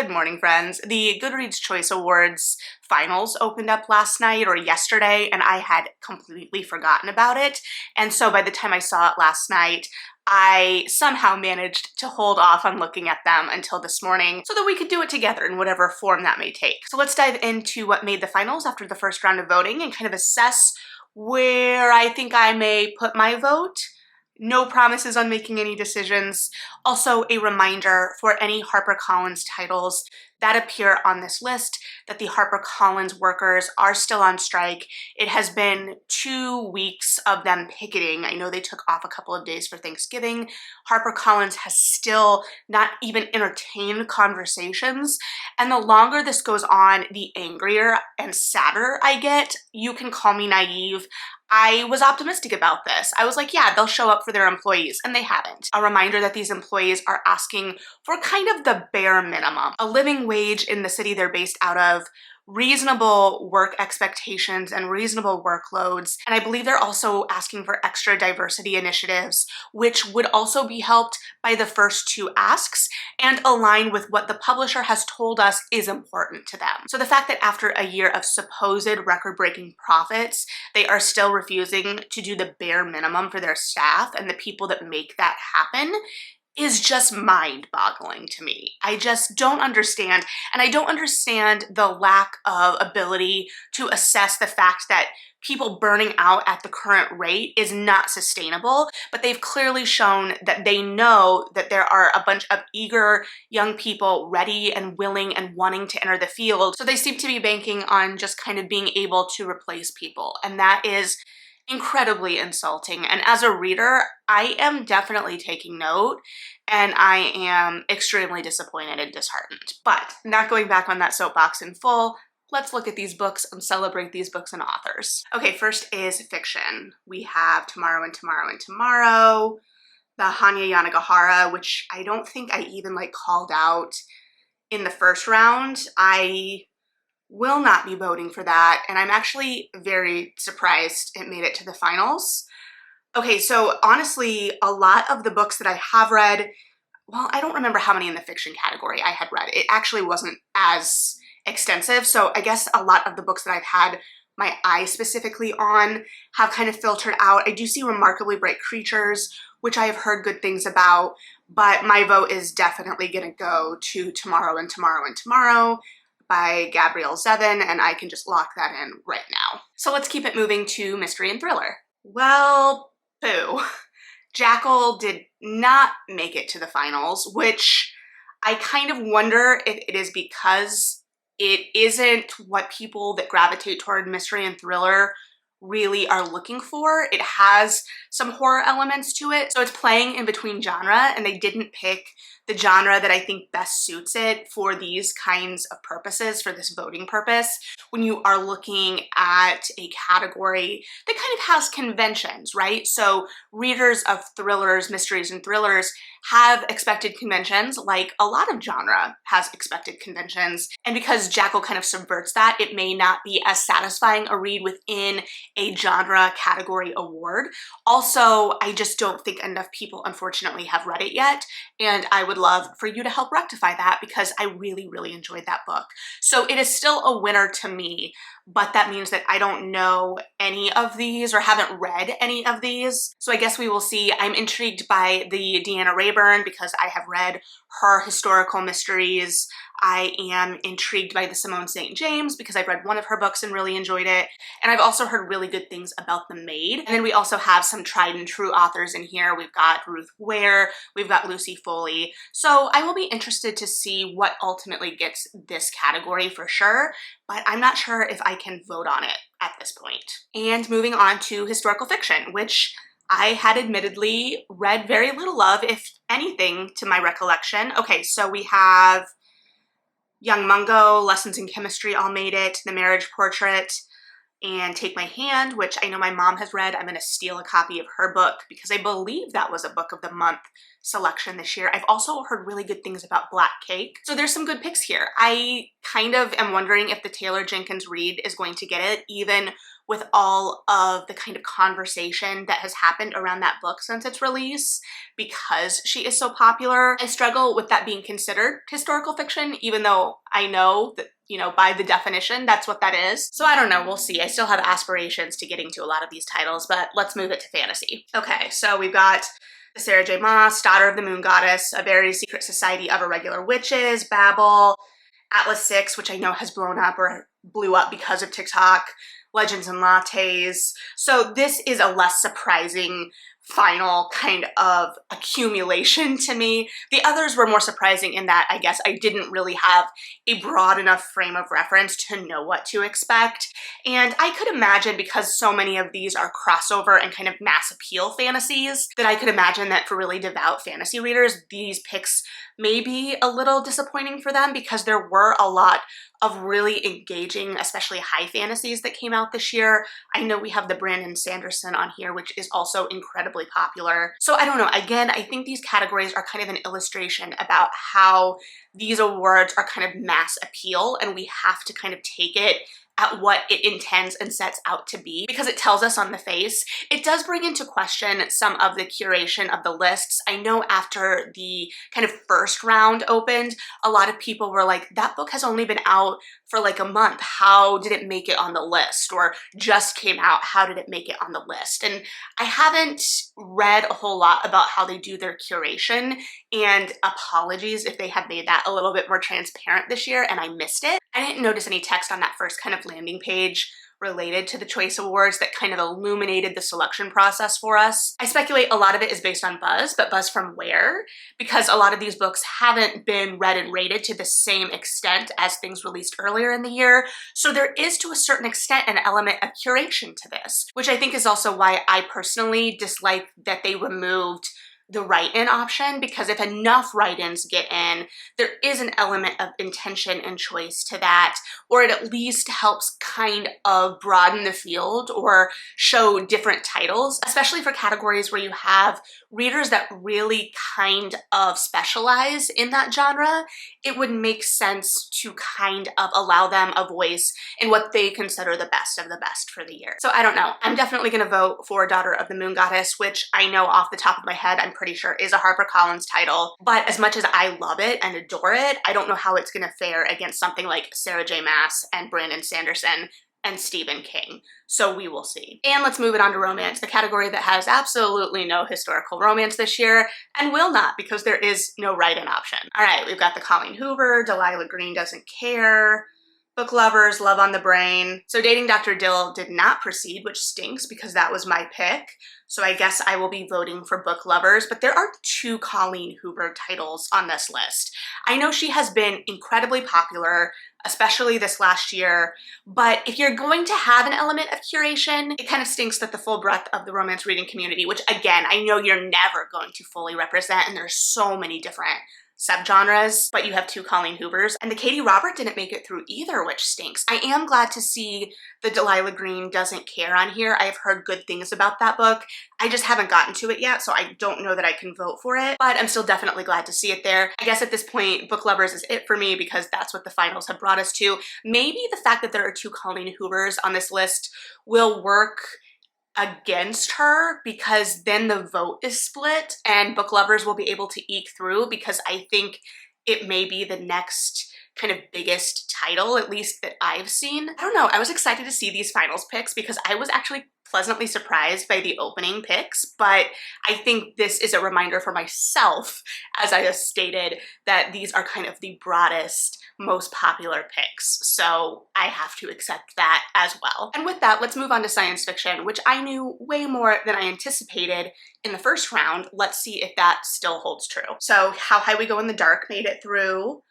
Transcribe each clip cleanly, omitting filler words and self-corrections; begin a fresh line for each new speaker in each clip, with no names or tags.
Good morning, friends. The Goodreads Choice Awards finals opened up last night or yesterday, and I had completely forgotten about it. And so by the time I saw it last night, I somehow managed to hold off on looking at them until this morning so that we could do it together in whatever form that may take. So let's dive into what made the finals after the first round of voting and kind of assess where I think I may put my vote. No promises on making any decisions. Also, a reminder for any HarperCollins titles that appear on this list that the HarperCollins workers are still on strike. It has been 2 weeks of them picketing. I know they took off a couple of days for Thanksgiving. HarperCollins has still not even entertained conversations. And the longer this goes on, the angrier and sadder I get. You can call me naive. I was optimistic about this. I was like, yeah, they'll show up for their employees, and they haven't. A reminder that these employees are asking for kind of the bare minimum. A living wage in the city they're based out of, reasonable work expectations and reasonable workloads. And I believe they're also asking for extra diversity initiatives, which would also be helped by the first two asks and align with what the publisher has told us is important to them. So the fact that after a year of supposed record-breaking profits, they are still refusing to do the bare minimum for their staff and the people that make that happen is just mind-boggling to me. I just don't understand, and I don't understand the lack of ability to assess the fact that people burning out at the current rate is not sustainable, but they've clearly shown that they know that there are a bunch of eager young people ready and willing and wanting to enter the field, so they seem to be banking on just kind of being able to replace people, and that is incredibly insulting. And as a reader, I am definitely taking note, and I am extremely disappointed and disheartened. But not going back on that soapbox in full, let's look at these books and celebrate these books and authors. Okay, first is fiction. We have Tomorrow and Tomorrow and Tomorrow, the Hanya Yanagihara, which I don't think I even called out in the first round. I will not be voting for that, and I'm actually very surprised it made it to the finals. Okay, so honestly, a lot of the books that I have read, well, I don't remember how many in the fiction category I had read. It actually wasn't as extensive, so I guess a lot of the books that I've had my eye specifically on have kind of filtered out. I do see Remarkably Bright Creatures, which I have heard good things about, but my vote is definitely gonna go to Tomorrow and Tomorrow and Tomorrow by Gabrielle Zevin, and I can just lock that in right now. So let's keep it moving to mystery and thriller. Well, boo. Jackal did not make it to the finals, which I kind of wonder if it is because it isn't what people that gravitate toward mystery and thriller really are looking for. It has some horror elements to it, so it's playing in between genre, and they didn't pick the genre that I think best suits it for these kinds of purposes, for this voting purpose, when you are looking at a category that kind of has conventions, right? So readers of thrillers, mysteries, and thrillers have expected conventions, like a lot of genre has expected conventions, and because Jackal kind of subverts that, it may not be as satisfying a read within a genre category award. Also, I just don't think enough people, unfortunately, have read it yet, and I would love for you to help rectify that because I really, really enjoyed that book. So it is still a winner to me, but that means that I don't know any of these or haven't read any of these. So I guess we will see. I'm intrigued by the Deanna Rayburn because I have read her historical mysteries. I am intrigued by the Simone St. James because I've read one of her books and really enjoyed it. And I've also heard really good things about The Maid. And then we also have some tried and true authors in here. We've got Ruth Ware, we've got Lucy Foley. So I will be interested to see what ultimately gets this category for sure, but I'm not sure if I can vote on it at this point. And moving on to historical fiction, which I had admittedly read very little of, if anything, to my recollection. Okay, so we have Young Mungo, Lessons in Chemistry all made it, The Marriage Portrait, and Take My Hand, which I know my mom has read. I'm gonna steal a copy of her book because I believe that was a book of the month selection this year. I've also heard really good things about Black Cake. So there's some good picks here. I kind of am wondering if the Taylor Jenkins Reid is going to get it, even with all of the kind of conversation that has happened around that book since its release, because she is so popular. I struggle with that being considered historical fiction, even though I know that, you know, by the definition, that's what that is. So I don't know, we'll see. I still have aspirations to getting to a lot of these titles, but let's move it to fantasy. Okay, so we've got the Sarah J. Maas, Daughter of the Moon Goddess, A Very Secret Society of Irregular Witches, Babel, Atlas 6, which I know has blown up or blew up because of TikTok, Legends and Lattes. So this is a less surprising final kind of accumulation to me. The others were more surprising in that I guess I didn't really have a broad enough frame of reference to know what to expect. And I could imagine, because so many of these are crossover and kind of mass appeal fantasies, that I could imagine that for really devout fantasy readers, these picks may be a little disappointing for them, because there were a lot of really engaging, especially high fantasies that came out this year. I know we have the Brandon Sanderson on here, which is also incredibly popular. So I don't know, again, I think these categories are kind of an illustration about how these awards are kind of mass appeal, and we have to kind of take it at what it intends and sets out to be, because it tells us on the face. It does bring into question some of the curation of the lists. I know after the kind of first round opened, a lot of people were like, that book has only been out for like a month. How did it make it on the list? Or just came out, how did it make it on the list? And I haven't read a whole lot about how they do their curation, and apologies if they had made that a little bit more transparent this year and I missed it. I didn't notice any text on that first kind of landing page related to the Choice Awards that kind of illuminated the selection process for us. I speculate a lot of it is based on buzz, but buzz from where? Because a lot of these books haven't been read and rated to the same extent as things released earlier in the year. So there is, to a certain extent, an element of curation to this, which I think is also why I personally dislike that they removed the write-in option, because if enough write-ins get in, there is an element of intention and choice to that, or it at least helps kind of broaden the field or show different titles, especially for categories where you have readers that really kind of specialize in that genre. It would make sense to kind of allow them a voice in what they consider the best of the best for the year. So I don't know. I'm definitely going to vote for Daughter of the Moon Goddess, which I know off the top of my head, I'm pretty sure is a HarperCollins title. But as much as I love it and adore it, I don't know how it's going to fare against something like Sarah J. Maas and Brandon Sanderson and Stephen King. So we will see. And let's move it on to romance, the category that has absolutely no historical romance this year, and will not, because there is no write-in option. All right, we've got the Colleen Hoover, Delilah Green Doesn't Care, Book Lovers, Love on the Brain. So Dating Dr. Dill did not proceed, which stinks because that was my pick. So I guess I will be voting for Book Lovers, but there are 2 Colleen Hoover titles on this list. I know she has been incredibly popular, especially this last year, but if you're going to have an element of curation, it kind of stinks that the full breadth of the romance reading community, which again, I know you're never going to fully represent, and there's so many different subgenres, but you have 2 Colleen Hoovers, and the Katie Robert didn't make it through either, which stinks. I am glad to see the Delilah Green Doesn't Care on here. I've heard good things about that book. I just haven't gotten to it yet, so I don't know that I can vote for it, but I'm still definitely glad to see it there. I guess at this point, Book Lovers is it for me because that's what the finals have brought us to. Maybe the fact that there are 2 Colleen Hoovers on this list will work against her, because then the vote is split and Book Lovers will be able to eke through, because I think it may be the next kind of biggest title, at least that I've seen. I don't know, I was excited to see these finals picks because I was actually pleasantly surprised by the opening picks, but I think this is a reminder for myself, as I have stated, that these are kind of the broadest, most popular picks. So I have to accept that as well. And with that, let's move on to science fiction, which I knew way more than I anticipated in the first round. Let's see if that still holds true. So How High We Go in the Dark made it through,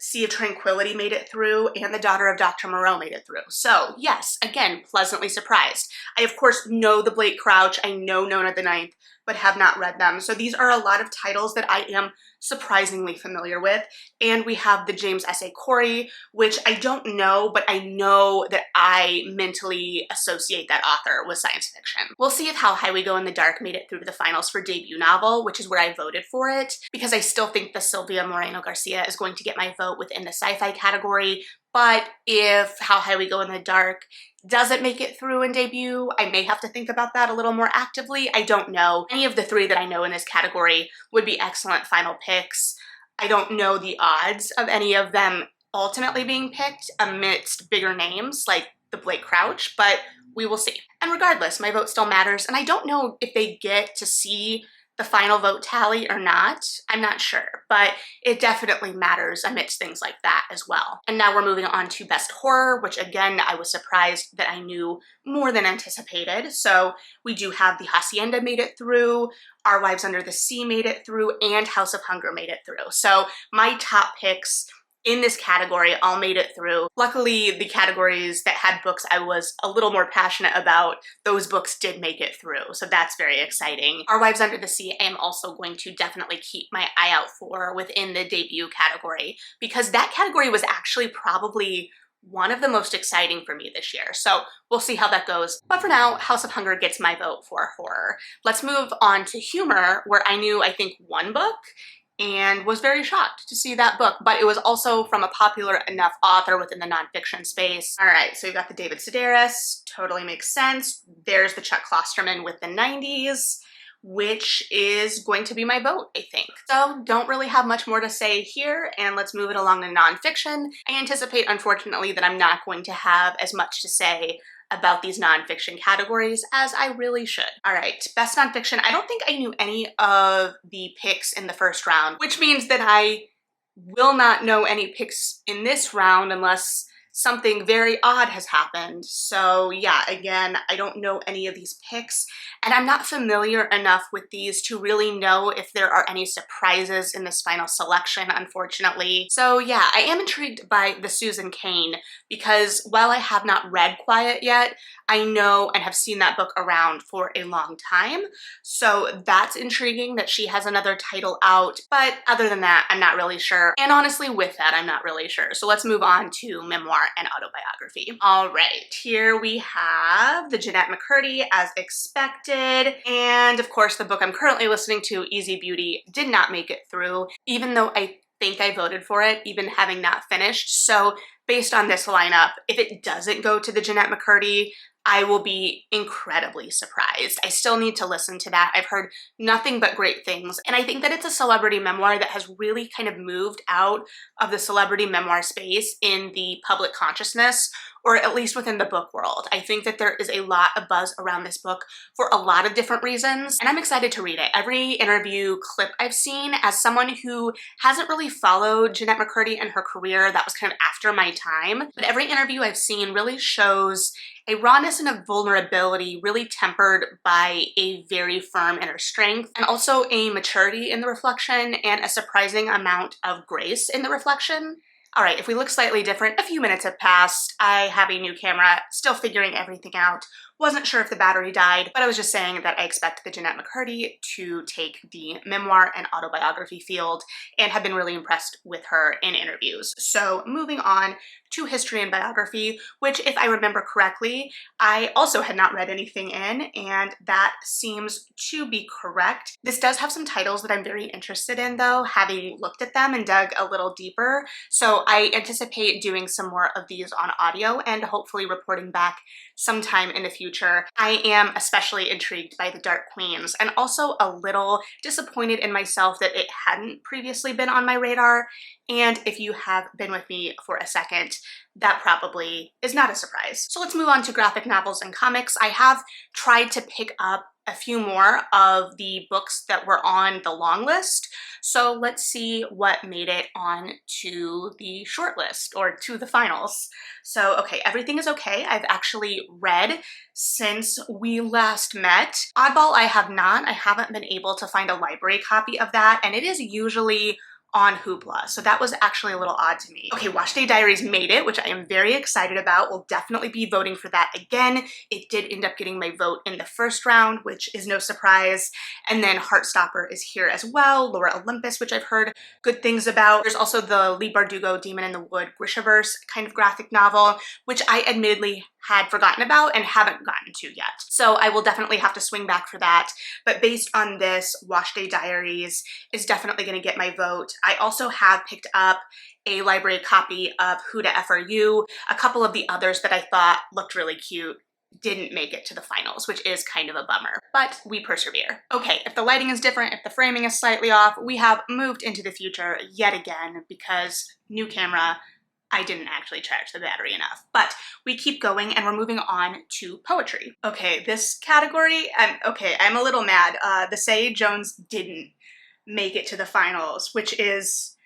Sea of Tranquility made it through, and The Daughter of Dr. Moreau made it through. So yes, again, pleasantly surprised. I of course know the Blake Crouch, I know Nona the Ninth, but have not read them. So these are a lot of titles that I am surprisingly familiar with. And we have the James S. A. Corey, which I don't know, but I know that I mentally associate that author with science fiction. We'll see if How High We Go in the Dark made it through to the finals for debut novel, which is where I voted for it, because I still think the Sylvia Moreno Garcia is going to get my vote within the sci-fi category. But if How High We Go in the Dark doesn't make it through in debut, I may have to think about that a little more actively. I don't know. Any of the three that I know in this category would be excellent final picks. I don't know the odds of any of them ultimately being picked amidst bigger names like the Blake Crouch, but we will see. And regardless, my vote still matters, and I don't know if they get to see the final vote tally or not. I'm not sure, but it definitely matters amidst things like that as well. And now we're moving on to Best Horror, which again, I was surprised that I knew more than anticipated. So we do have The Hacienda made it through, Our Wives Under the Sea made it through, and House of Hunger made it through. So my top picks in this category all made it through. Luckily, the categories that had books I was a little more passionate about, those books did make it through, so that's very exciting. Our Wives Under the Sea I am also going to definitely keep my eye out for within the debut category, because that category was actually probably one of the most exciting for me this year. So we'll see how that goes. But for now, House of Hunger gets my vote for horror. Let's move on to humor, where I knew, I think, one book and was very shocked to see that book, but it was also from a popular enough author within the nonfiction space. All right, so you've got the David Sedaris, totally makes sense. There's the Chuck Klosterman with the 90s, which is going to be my vote, I think. So don't really have much more to say here, and let's move it along to nonfiction. I anticipate, unfortunately, that I'm not going to have as much to say about these nonfiction categories as I really should. All right, best nonfiction. I don't think I knew any of the picks in the first round, which means that I will not know any picks in this round unless something very odd has happened. So yeah, again, I don't know any of these picks, and I'm not familiar enough with these to really know if there are any surprises in this final selection, unfortunately. So yeah, I am intrigued by the Susan Cain, because while I have not read Quiet yet, I know and have seen that book around for a long time. So that's intriguing that she has another title out, but other than that, I'm not really sure. And honestly, with that, I'm not really sure. So let's move on to Memoir and Autobiography. All right, here we have the Jeanette McCurdy, as expected. And of course, the book I'm currently listening to, Easy Beauty, did not make it through, even though I think I voted for it, even having not finished. So based on this lineup, if it doesn't go to the Jeanette McCurdy, I will be incredibly surprised. I still need to listen to that. I've heard nothing but great things. And I think that it's a celebrity memoir that has really kind of moved out of the celebrity memoir space in the public consciousness, or at least within the book world. I think that there is a lot of buzz around this book for a lot of different reasons, and I'm excited to read it. Every interview clip I've seen, as someone who hasn't really followed Jeanette McCurdy and her career, that was kind of after my time, but every interview I've seen really shows a rawness and a vulnerability really tempered by a very firm inner strength, and also a maturity in the reflection and a surprising amount of grace in the reflection. All right, if we look slightly different, a few minutes have passed. I have a new camera, still figuring everything out. Wasn't sure if the battery died, but I was just saying that I expect the Jeanette McCurdy to take the memoir and autobiography field, and have been really impressed with her in interviews. So moving on to history and biography, which, if I remember correctly, I also had not read anything in, and that seems to be correct. This does have some titles that I'm very interested in, though, having looked at them and dug a little deeper. So I anticipate doing some more of these on audio and hopefully reporting back sometime in the future. I am especially intrigued by The Dark Queens, and also a little disappointed in myself that it hadn't previously been on my radar. And if you have been with me for a second, that probably is not a surprise. So let's move on to graphic novels and comics. I have tried to pick up a few more of the books that were on the long list. So let's see what made it on to the short list, or to the finals. So, okay, Everything is Okay, I've actually read since we last met. Oddball, I have not. I haven't been able to find a library copy of that, and it is usually on Hoopla. So that was actually a little odd to me. Okay, Wash Day Diaries made it, which I am very excited about. We'll definitely be voting for that again. It did end up getting my vote in the first round, which is no surprise. And then Heartstopper is here as well. Laura Olympus, which I've heard good things about. There's also the Lee Bardugo Demon in the Wood Grishaverse kind of graphic novel, which I admittedly had forgotten about and haven't gotten to yet. So I will definitely have to swing back for that. But based on this, Wash Day Diaries is definitely going to get my vote. I also have picked up a library copy of Who to F Are You. A couple of the others that I thought looked really cute didn't make it to the finals, which is kind of a bummer, but we persevere. Okay, if the lighting is different, if the framing is slightly off, we have moved into the future yet again because new camera, I didn't actually charge the battery enough. But we keep going and we're moving on to poetry. Okay, this category, I'm a little mad. The Say Jones didn't make it to the finals, which is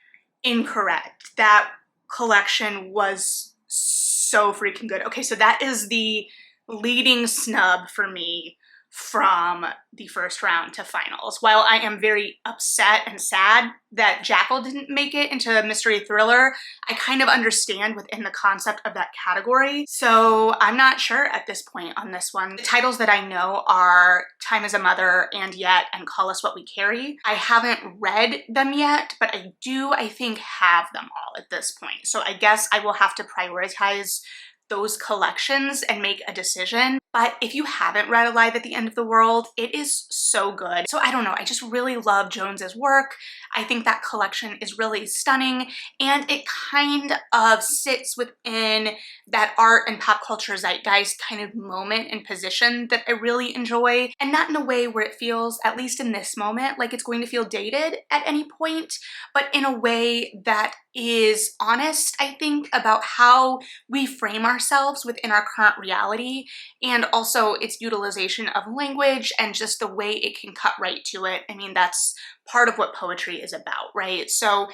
incorrect. That collection was so freaking good. Okay, so that is the leading snub for me from the first round to finals. While I am very upset and sad that Jackal didn't make it into mystery thriller, I kind of understand within the concept of that category. So I'm not sure at this point on this one. The titles that I know are Time as a Mother, And Yet, and Call Us What We Carry. I haven't read them yet, but I do, I think, have them all at this point. So I guess I will have to prioritize those collections and make a decision. But if you haven't read Alive at the End of the World, it is so good. So I don't know, I just really love Jones's work. I think that collection is really stunning, and it kind of sits within that art and pop culture zeitgeist kind of moment and position that I really enjoy, and not in a way where it feels, at least in this moment, like it's going to feel dated at any point, but in a way that is honest, I think, about how we frame ourselves within our current reality, and also its utilization of language and just the way it can cut right to it. I mean, that's part of what poetry is about, right? So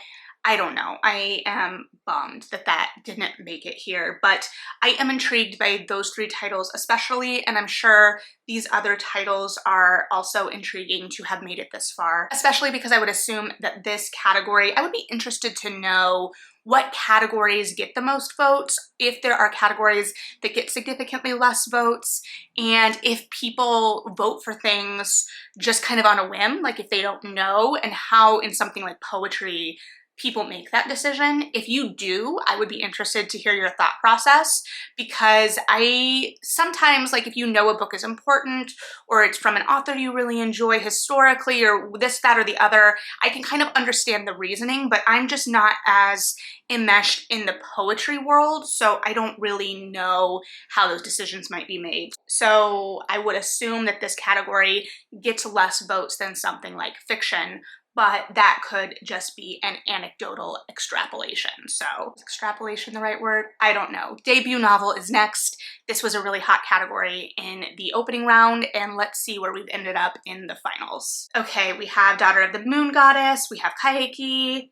I don't know. I am bummed that that didn't make it here, but I am intrigued by those three titles especially, and I'm sure these other titles are also intriguing to have made it this far, especially because I would assume that this category, I would be interested to know what categories get the most votes, if there are categories that get significantly less votes, and if people vote for things just kind of on a whim, like if they don't know, and how in something like poetry people make that decision. If you do, I would be interested to hear your thought process, because I sometimes, like, if you know a book is important or it's from an author you really enjoy historically or this, that, or the other, I can kind of understand the reasoning, but I'm just not as enmeshed in the poetry world, so I don't really know how those decisions might be made. So I would assume that this category gets less votes than something like fiction, but that could just be an anecdotal extrapolation. So, is extrapolation the right word? I don't know. Debut novel is next. This was a really hot category in the opening round, and let's see where we've ended up in the finals. Okay, we have Daughter of the Moon Goddess, we have Kaiheki,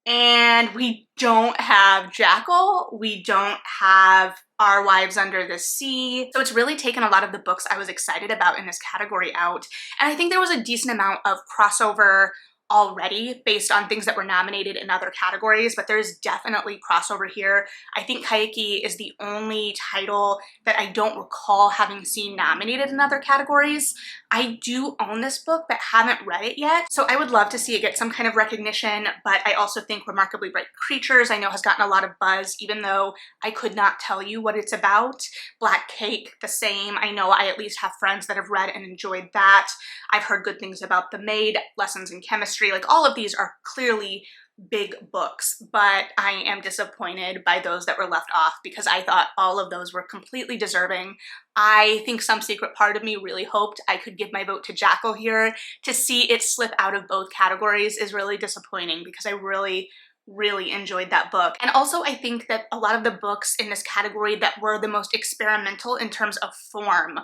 and we don't have Jackal, we don't have Our Wives Under the Sea. So it's really taken a lot of the books I was excited about in this category out. And I think there was a decent amount of crossover already based on things that were nominated in other categories, but there's definitely crossover here. I think Kaiheki is the only title that I don't recall having seen nominated in other categories. I do own this book but haven't read it yet, so I would love to see it get some kind of recognition, but I also think Remarkably Bright Creatures I know has gotten a lot of buzz, even though I could not tell you what it's about. Black Cake, the same. I know I at least have friends that have read and enjoyed that. I've heard good things about The Maid, Lessons in Chemistry. Like, all of these are clearly big books, but I am disappointed by those that were left off because I thought all of those were completely deserving. I think some secret part of me really hoped I could give my vote to Jackal here. To see it slip out of both categories is really disappointing because I really enjoyed that book. And also I think that a lot of the books in this category that were the most experimental in terms of form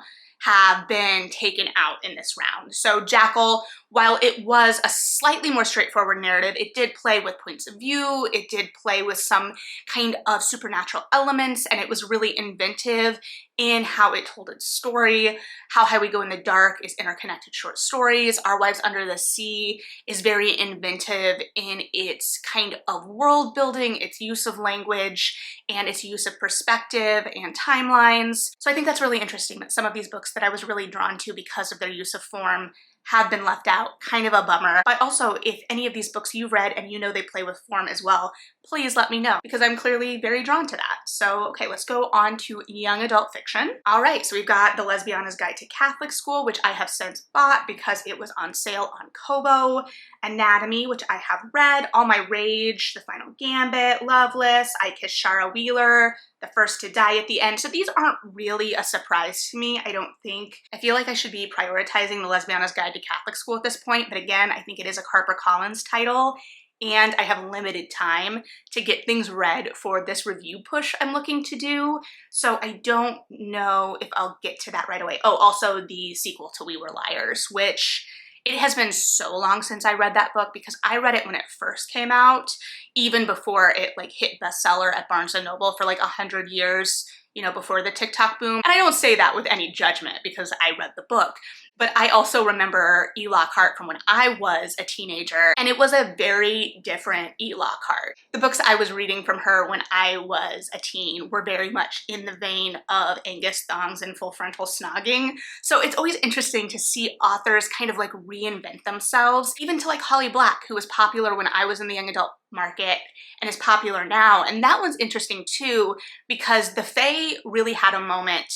have been taken out in this round. So Jackal, while it was a slightly more straightforward narrative, it did play with points of view, it did play with some kind of supernatural elements, and it was really inventive in how it told its story. How High We Go in the Dark is interconnected short stories. Our Wives Under the Sea is very inventive in its kind of world building, its use of language, and its use of perspective and timelines. So I think that's really interesting that some of these books that I was really drawn to because of their use of form have been left out. Kind of a bummer. But also, if any of these books you've read and you know they play with form as well, please let me know, because I'm clearly very drawn to that. So, okay, let's go on to young adult fiction. All right, so we've got The Lesbiana's Guide to Catholic School, which I have since bought because it was on sale on Kobo. Anatomy, which I have read. All My Rage, The Final Gambit, Loveless, I Kissed Shara Wheeler, The First to Die at the End. So these aren't really a surprise to me, I don't think. I feel like I should be prioritizing The Lesbiana's Guide to Catholic School at this point, but again, I think it is a HarperCollins title, and I have limited time to get things read for this review push I'm looking to do, so I don't know if I'll get to that right away. Oh, also the sequel to We Were Liars, which it has been so long since I read that book because I read it when it first came out, even before it like hit bestseller at Barnes & Noble for like 100 years, you know, before the TikTok boom. And I don't say that with any judgment because I read the book, but I also remember E. Lockhart from when I was a teenager, and it was a very different E. Lockhart. The books I was reading from her when I was a teen were very much in the vein of Angus Thongs and Full Frontal Snogging. So it's always interesting to see authors kind of like reinvent themselves, even to like Holly Black, who was popular when I was in the young adult market and is popular now. And that one's interesting too, because the Fae really had a moment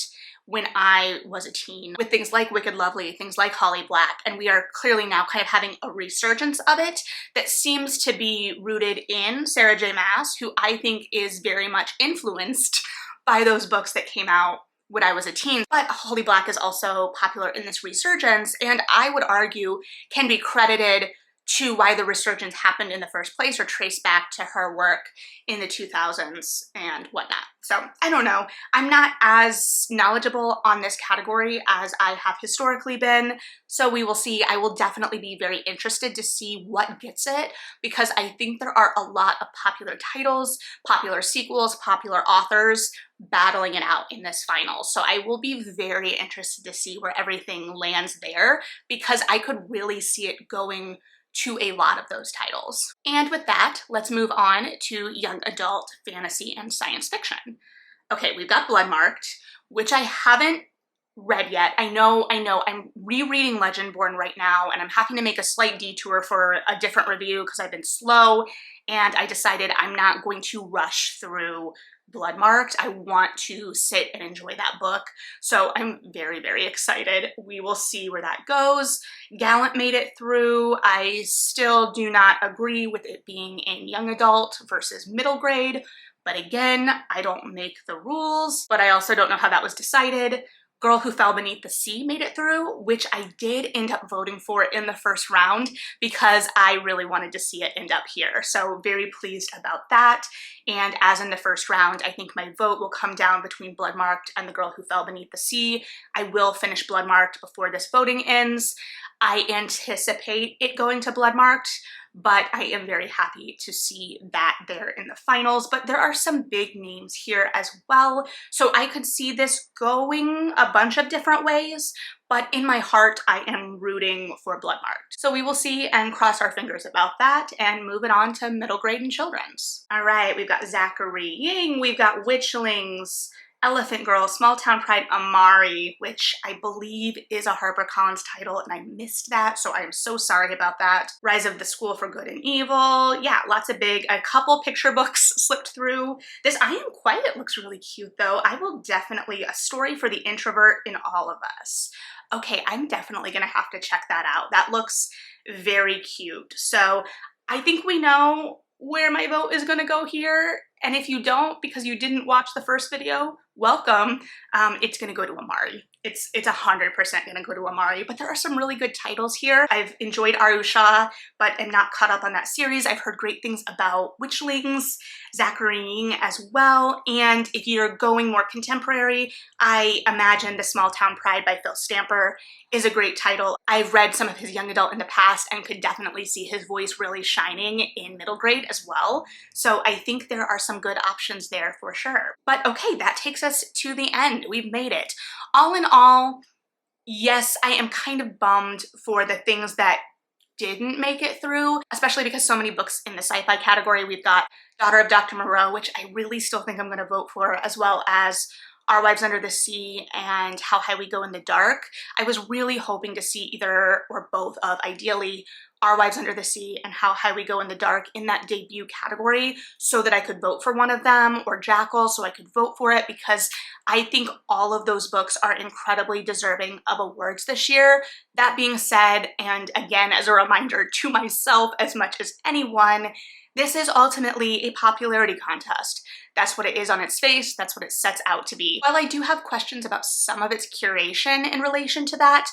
when I was a teen with things like Wicked Lovely, things like Holly Black, and we are clearly now kind of having a resurgence of it that seems to be rooted in Sarah J. Maas, who I think is very much influenced by those books that came out when I was a teen. But Holly Black is also popular in this resurgence, and I would argue can be credited to why the resurgence happened in the first place, or traced back to her work in the 2000s and whatnot. So I don't know. I'm not as knowledgeable on this category as I have historically been, so we will see. I will definitely be very interested to see what gets it, because I think there are a lot of popular titles, popular sequels, popular authors battling it out in this final. So I will be very interested to see where everything lands there, because I could really see it going to a lot of those titles. And with that, let's move on to young adult fantasy and science fiction. Okay, we've got Bloodmarked, which I haven't read yet. I know, I'm rereading Legendborn right now, and I'm having to make a slight detour for a different review because I've been slow, and I decided I'm not going to rush through Bloodmarked. I want to sit and enjoy that book. So I'm very, very excited. We will see where that goes. Gallant made it through. I still do not agree with it being in young adult versus middle grade, but again, I don't make the rules, but I also don't know how that was decided. Girl Who Fell Beneath the Sea made it through, which I did end up voting for in the first round because I really wanted to see it end up here. So very pleased about that. And as in the first round, I think my vote will come down between Bloodmarked and The Girl Who Fell Beneath the Sea. I will finish Bloodmarked before this voting ends. I anticipate it going to Bloodmarked, but I am very happy to see that there in the finals. But there are some big names here as well, so I could see this going a bunch of different ways, but in my heart, I am rooting for Bloodmarked. So we will see and cross our fingers about that, and move it on to middle grade and children's. All right, we've got Zachary Ying, we've got Witchlings, Elephant Girl, Small Town Pride, Amari, which I believe is a HarperCollins title, and I missed that, so I am so sorry about that. Rise of the School for Good and Evil. Yeah, lots of a couple picture books slipped through. This I Am Quiet looks really cute though. I will definitely, A Story for the Introvert in All of Us. Okay, I'm definitely gonna have to check that out. That looks very cute. So I think we know where my vote is gonna go here. And if you don't, because you didn't watch the first video, welcome. It's gonna go to Amari. it's 100% gonna go to Amari, but there are some really good titles here. I've enjoyed Arusha, but am not caught up on that series. I've heard great things about Witchlings, Zachary as well, and if you're going more contemporary, I imagine The Small Town Pride by Phil Stamper is a great title. I've read some of his young adult in the past and could definitely see his voice really shining in middle grade as well. So I think there are some good options there for sure. But okay, that takes us to the end. We've made it. All in all, yes, I am kind of bummed for the things that didn't make it through, especially because so many books in the sci-fi category. We've got Daughter of Dr. Moreau, which I really still think I'm going to vote for, as well as Our Wives Under the Sea and How High We Go in the Dark. I was really hoping to see either or both of, ideally, Our Wives Under the Sea and How High We Go in the Dark in that debut category so that I could vote for one of them, or Jackal so I could vote for it, because I think all of those books are incredibly deserving of awards this year. That being said, and again as a reminder to myself as much as anyone, this is ultimately a popularity contest. That's what it is on its face, that's what it sets out to be. While I do have questions about some of its curation in relation to that,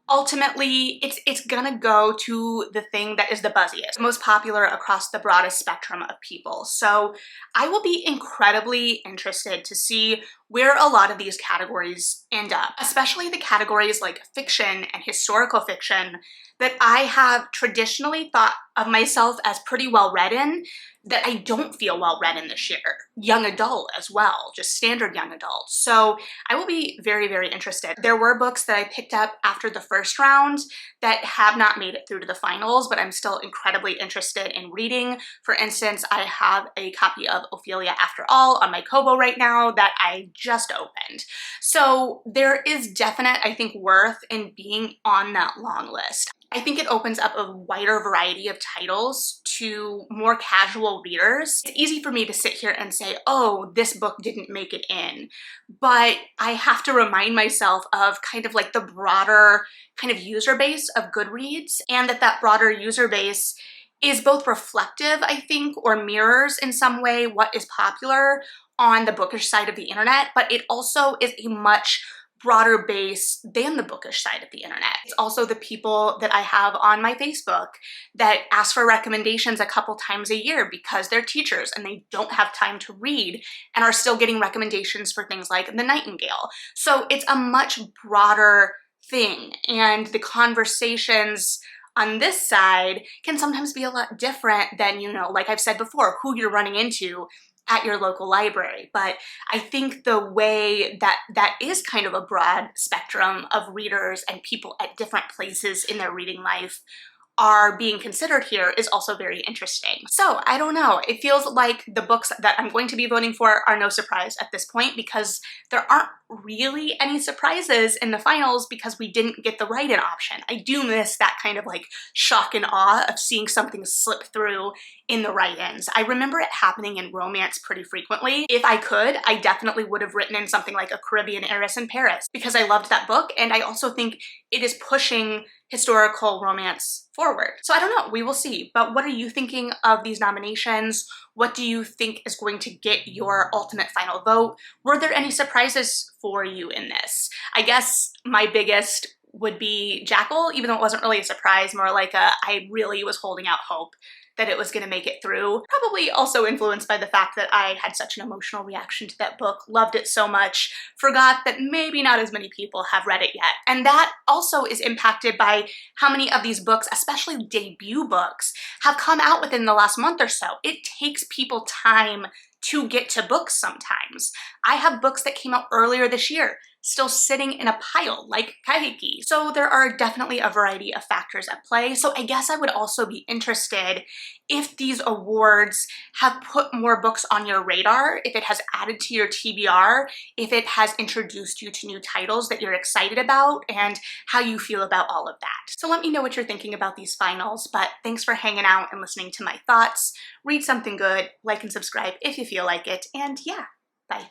ultimately, it's gonna go to the thing that is the buzziest, most popular across the broadest spectrum of people. So I will be incredibly interested to see where a lot of these categories end up, especially the categories like fiction and historical fiction that I have traditionally thought of myself as pretty well read in, that I don't feel well read in this year. Young adult as well, just standard young adult. So I will be very, very interested. There were books that I picked up after the first round that have not made it through to the finals, but I'm still incredibly interested in reading. For instance, I have a copy of Ophelia After All on my Kobo right now that I just opened. So there is definite, I think, worth in being on that long list. I think it opens up a wider variety of titles to more casual readers. It's easy for me to sit here and say, oh, this book didn't make it in, but I have to remind myself of kind of like the broader kind of user base of Goodreads, and that broader user base is both reflective, I think, or mirrors in some way what is popular on the bookish side of the internet, but it also is a much broader base than the bookish side of the internet. It's also the people that I have on my Facebook that ask for recommendations a couple times a year because they're teachers and they don't have time to read and are still getting recommendations for things like The Nightingale. So it's a much broader thing, and the conversations on this side can sometimes be a lot different than, you know, like I've said before, who you're running into at your local library. But I think the way that is kind of a broad spectrum of readers and people at different places in their reading life are being considered here is also very interesting. So I don't know, it feels like the books that I'm going to be voting for are no surprise at this point, because there aren't really any surprises in the finals because we didn't get the write-in option. I do miss that kind of like shock and awe of seeing something slip through in the write-ins. I remember it happening in romance pretty frequently. If I could, I definitely would have written in something like A Caribbean Heiress in Paris because I loved that book, and I also think it is pushing historical romance forward. So I don't know, we will see. But what are you thinking of these nominations? What do you think is going to get your ultimate final vote? Were there any surprises for you in this? I guess my biggest would be Jackal, even though it wasn't really a surprise, more like I really was holding out hope that it was going to make it through. Probably also influenced by the fact that I had such an emotional reaction to that book, loved it so much, forgot that maybe not as many people have read it yet. And that also is impacted by how many of these books, especially debut books, have come out within the last month or so. It takes people time to get to books sometimes. I have books that came out earlier this year still sitting in a pile like Kaihiki. So there are definitely a variety of factors at play. So I guess I would also be interested if these awards have put more books on your radar, if it has added to your TBR, if it has introduced you to new titles that you're excited about, and how you feel about all of that. So let me know what you're thinking about these finals, but thanks for hanging out and listening to my thoughts. Read something good, like and subscribe if you feel like it, and yeah, bye.